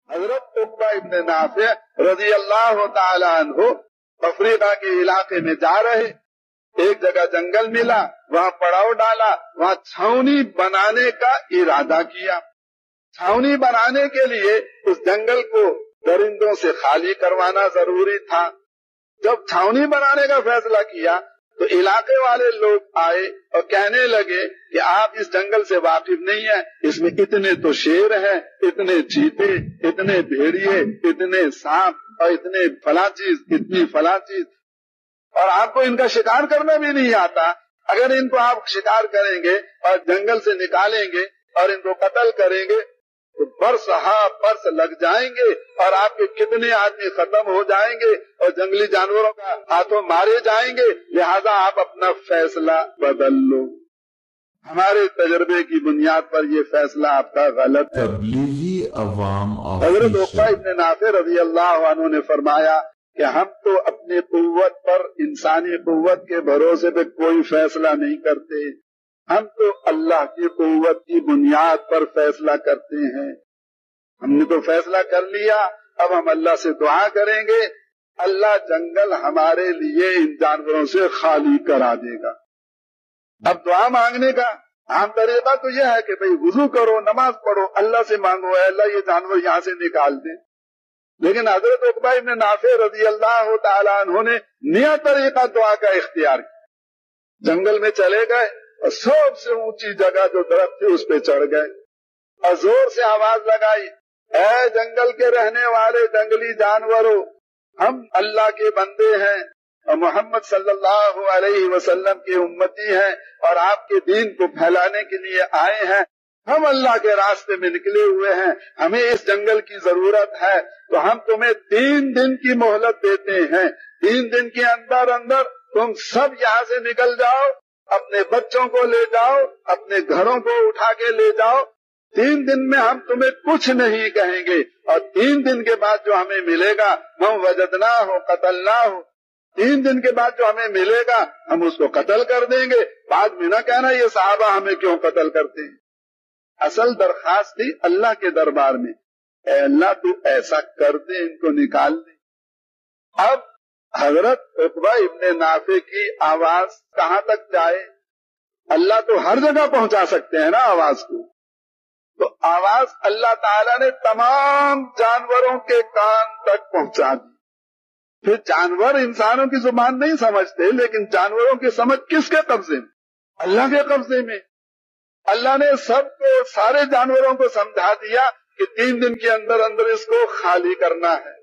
حضرت عقبہ ابن نافع رضی اللہ تعالیٰ عنہ افریقہ کے علاقے میں جا رہے، ایک جگہ جنگل ملا، وہاں پڑاؤ ڈالا، وہاں چھاؤنی بنانے کا ارادہ کیا۔ چھاؤنی بنانے کے لیے اس جنگل کو درندوں سے خالی کروانا ضروری تھا۔ جب چھاؤنی بنانے کا فیصلہ کیا تو علاقے والے لوگ آئے اور کہنے لگے کہ آپ اس جنگل سے واقف نہیں ہیں، اس میں اتنے تو شیر ہیں، اتنے چیتے، اتنے بھیڑیے، اتنے سانپ اور اتنے فلاں چیز، اتنی فلاں چیز، اور آپ کو ان کا شکار کرنا بھی نہیں آتا۔ اگر ان کو آپ شکار کریں گے اور جنگل سے نکالیں گے اور ان کو قتل کریں گے تو برس برس لگ جائیں گے اور آپ کے کتنے آدمی ختم ہو جائیں گے اور جنگلی جانوروں کا ہاتھوں مارے جائیں گے، لہذا آپ اپنا فیصلہ بدل لو۔ ہمارے تجربے کی بنیاد پر یہ فیصلہ آپ کا غلط ہے۔ تبلیغی عوام حضرت عقبہ ابن نافع رضی اللہ عنہ نے فرمایا کہ ہم تو اپنی قوت پر، انسانی قوت کے بھروسے پہ کوئی فیصلہ نہیں کرتے، ہم تو اللہ کی قوت کی بنیاد پر فیصلہ کرتے ہیں۔ ہم نے تو فیصلہ کر لیا، اب ہم اللہ سے دعا کریں گے، اللہ جنگل ہمارے لیے ان جانوروں سے خالی کرا دے گا۔ اب دعا مانگنے کا عام طریقہ تو یہ ہے کہ بھئی وضو کرو، نماز پڑھو، اللہ سے مانگو اے اللہ یہ جانور یہاں سے نکال دیں۔ لیکن حضرت عقبہ ابن نافع رضی اللہ تعالیٰ عنہ نے نیا طریقہ دعا کا اختیار کیا۔ جنگل میں چلے گئے اور سب سے اونچی جگہ جو درخت تھی اس پہ چڑھ گئے اور زور سے آواز لگائی، اے جنگل کے رہنے والے جنگلی جانوروں، ہم اللہ کے بندے ہیں اور محمد صلی اللہ علیہ وسلم کے امتی ہیں اور آپ کے دین کو پھیلانے کے لیے آئے ہیں، ہم اللہ کے راستے میں نکلے ہوئے ہیں، ہمیں اس جنگل کی ضرورت ہے، تو ہم تمہیں 3 دن کی مہلت دیتے ہیں۔ 3 دن کے اندر اندر تم سب یہاں سے نکل جاؤ، اپنے بچوں کو لے جاؤ، اپنے گھروں کو اٹھا کے لے جاؤ۔ 3 دن میں ہم تمہیں کچھ نہیں کہیں گے اور 3 دن کے بعد جو ہمیں ملے گا ہم وجدنا ہو قتلنا ہو، 3 دن کے بعد جو ہمیں ملے گا ہم اس کو قتل کر دیں گے۔ بعد میں نہ کہنا یہ صحابہ ہمیں کیوں قتل کرتے ہیں۔ اصل درخواست تھی اللہ کے دربار میں، اے اللہ تو ایسا کر دے، ان کو نکال دے۔ اب حضرت عقبہ ابن نافع کی آواز کہاں تک جائے؟ اللہ تو ہر جگہ پہنچا سکتے ہیں نا آواز کو، تو آواز اللہ تعالیٰ نے تمام جانوروں کے کان تک پہنچا دی۔ پھر جانور انسانوں کی زبان نہیں سمجھتے، لیکن جانوروں کی سمجھ کس کے قبضے میں؟ اللہ کے قبضے میں۔ اللہ نے سب کو، سارے جانوروں کو سمجھا دیا کہ 3 دن کے اندر اندر اس کو خالی کرنا ہے۔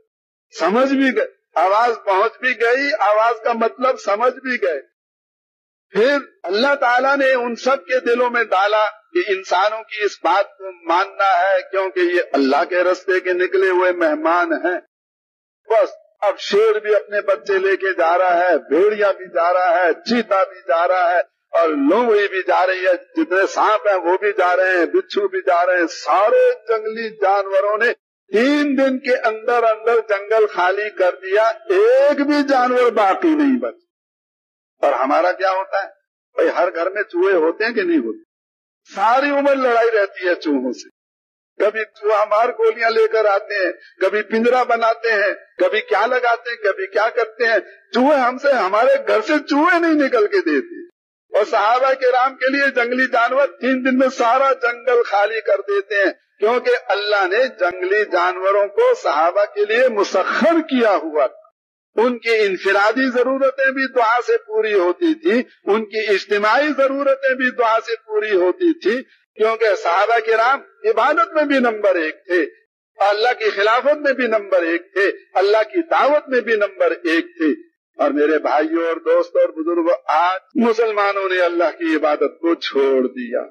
سمجھ بھی گئے، آواز پہنچ بھی گئی، آواز کا مطلب سمجھ بھی گئے۔ پھر اللہ تعالیٰ نے ان سب کے دلوں میں ڈالا کہ انسانوں کی اس بات کو ماننا ہے کیونکہ یہ اللہ کے رستے کے نکلے ہوئے مہمان ہیں۔ بس اب شیر بھی اپنے بچے لے کے جا رہا ہے، بھیڑیا بھی جا رہا ہے، چیتا بھی جا رہا ہے اور لومڑی بھی جا رہی ہے، جتنے سانپ ہیں وہ بھی جا رہے ہیں، بچھو بھی جا رہے ہیں۔ سارے جنگلی جانوروں نے 3 دن کے اندر اندر جنگل خالی کر دیا، ایک بھی جانور باقی نہیں بچ۔ اور ہمارا کیا ہوتا ہے؟ بھائی ہر گھر میں چوہے ہوتے ہیں کہ نہیں ہوتے؟ ساری عمر لڑائی رہتی ہے چوہوں سے، کبھی چوہا مار گولیاں لے کر آتے ہیں، کبھی پنجرا بناتے ہیں، کبھی کیا لگاتے ہیں، کبھی کیا کرتے ہیں۔ چوہے ہم سے، ہمارے گھر سے چوہے نہیں نکل کے دیتے، اور صحابہ کرام کے لیے جنگلی جانور 3 دن میں سارا جنگل خالی کر دیتے ہیں، کیونکہ اللہ نے جنگلی جانوروں کو صحابہ کے لیے مسخر کیا ہوا تھا۔ ان کی انفرادی ضرورتیں بھی دعا سے پوری ہوتی تھی، ان کی اجتماعی ضرورتیں بھی دعا سے پوری ہوتی تھی، کیونکہ صحابہ کرام عبادت میں بھی نمبر 1 تھے، اللہ کی خلافت میں بھی نمبر 1 تھے، اللہ کی دعوت میں بھی نمبر 1 تھے۔ اور میرے بھائیوں اور دوستوں اور بزرگوں، آج مسلمانوں نے اللہ کی عبادت کو چھوڑ دیا۔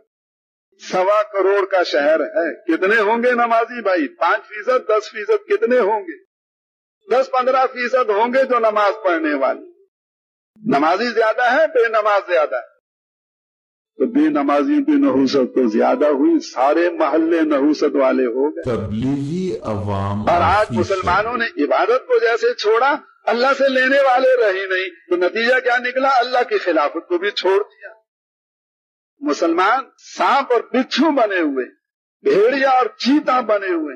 1.25 کروڑ کا شہر ہے، کتنے ہوں گے نمازی بھائی؟ 5%، 10% کتنے ہوں گے؟ 10-15% ہوں گے جو نماز پڑھنے والے۔ نمازی زیادہ ہے، بے نماز زیادہ ہے؟ تو بے نمازی کی نحوست تو زیادہ ہوئی، سارے محلے نحوست والے ہو گئے۔ تبلیغی عوام اور آج مسلمانوں نے عبادت کو جیسے چھوڑا، اللہ سے لینے والے رہی نہیں، تو نتیجہ کیا نکلا؟ اللہ کی خلافت کو بھی چھوڑ دیا۔ مسلمان سانپ اور بچھو بنے ہوئے، بھیڑیا اور چیتا بنے ہوئے،